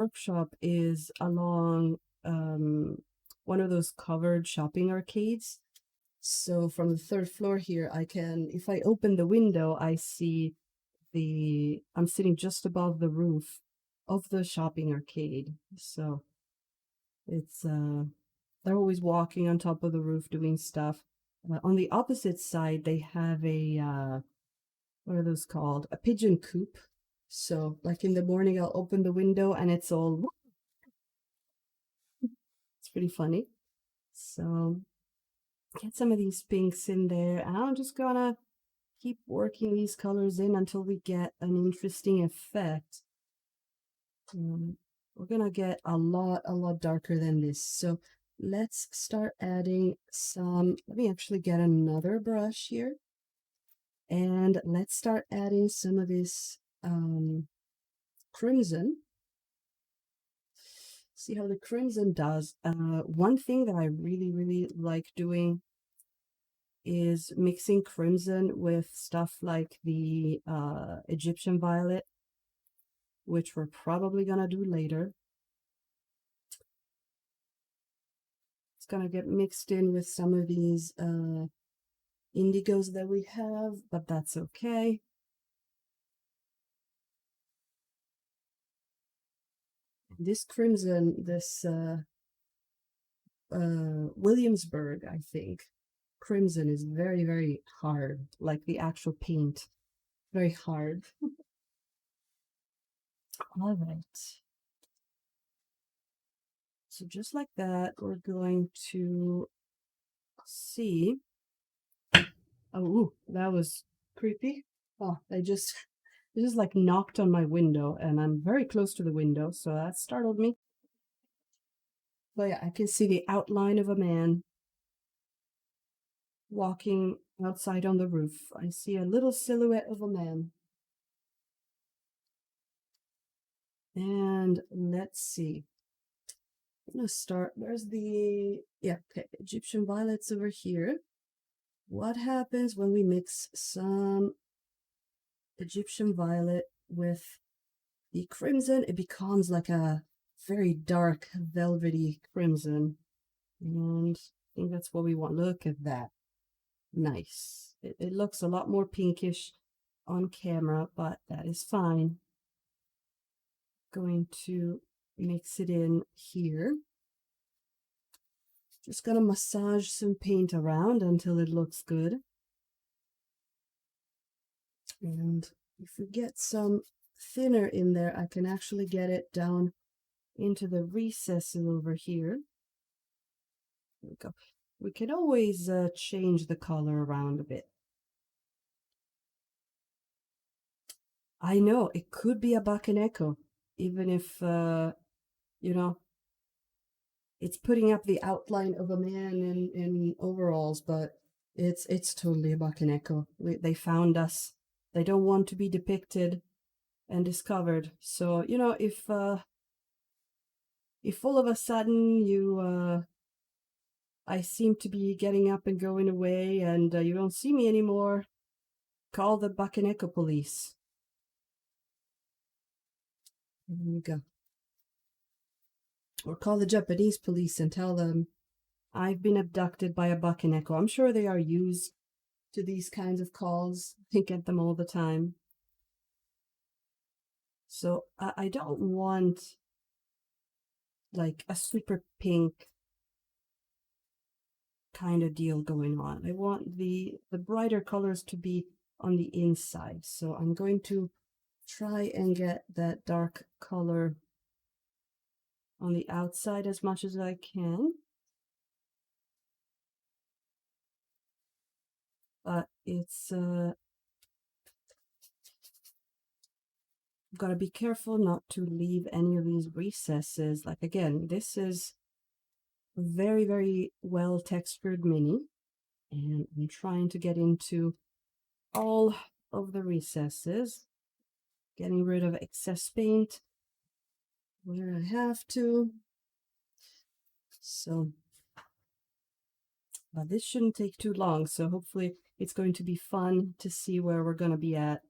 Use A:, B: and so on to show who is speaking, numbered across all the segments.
A: workshop is along one of those covered shopping arcades. So from the third floor here, I can, if I open the window, I see I'm sitting just above the roof of the shopping arcade. So it's, they're always walking on top of the roof doing stuff. On the opposite side, they have what are those called? A pigeon coop. So, like in the morning, I'll open the window and it's pretty funny. So, get some of these pinks in there, and I'm just gonna keep working these colors in until we get an interesting effect. We're gonna get a lot darker than this. So, let's start adding some. Let me actually get another brush here. And let's start adding some of this crimson. See how the crimson does. One thing that I really like doing is mixing crimson with stuff like the Egyptian violet, which we're probably gonna do later. It's gonna get mixed in with some of these indigos that we have, but that's okay. This crimson, this Williamsburg, I think, crimson is very hard, like the actual paint. Very hard. All right. So just like that, we're going to see. Oh, ooh, that was creepy. Oh, they just like knocked on my window, and I'm very close to the window, so that startled me. But yeah, I can see the outline of a man walking outside on the roof. I see a little silhouette of a man. And let's see. I'm gonna start. Where's the okay, Egyptian violets over here. What happens when we mix some Egyptian violet with the crimson? It becomes like a very dark velvety crimson. And I think that's what we want. Look at that. Nice. It looks a lot more pinkish on camera, but that is fine. Going to mix it in here. Just gonna massage some paint around until it looks good. And if we get some thinner in there, I can actually get it down into the recesses over here. There we go. We can always change the color around a bit. I know it could be a Bakaneko, even if you know, it's putting up the outline of a man in overalls, but it's totally a Bakaneko. They found us. They don't want to be depicted and discovered. So you know, if all of a sudden I seem to be getting up and going away, and you don't see me anymore, call the Bakaneko police. There you go. Or call the Japanese police and tell them I've been abducted by a Bakaneko. I'm sure they are used to these kinds of calls. They get them all the time. So I don't want like a super pink kind of deal going on. I want the brighter colors to be on the inside. So I'm going to try and get that dark color on the outside as much as I can. But it's got to be careful not to leave any of these recesses. Like again, this is very well textured mini, and I'm trying to get into all of the recesses, getting rid of excess paint where I have to. So, but this shouldn't take too long, so hopefully it's going to be fun to see where we're going to be at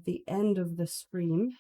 A: the end of the stream.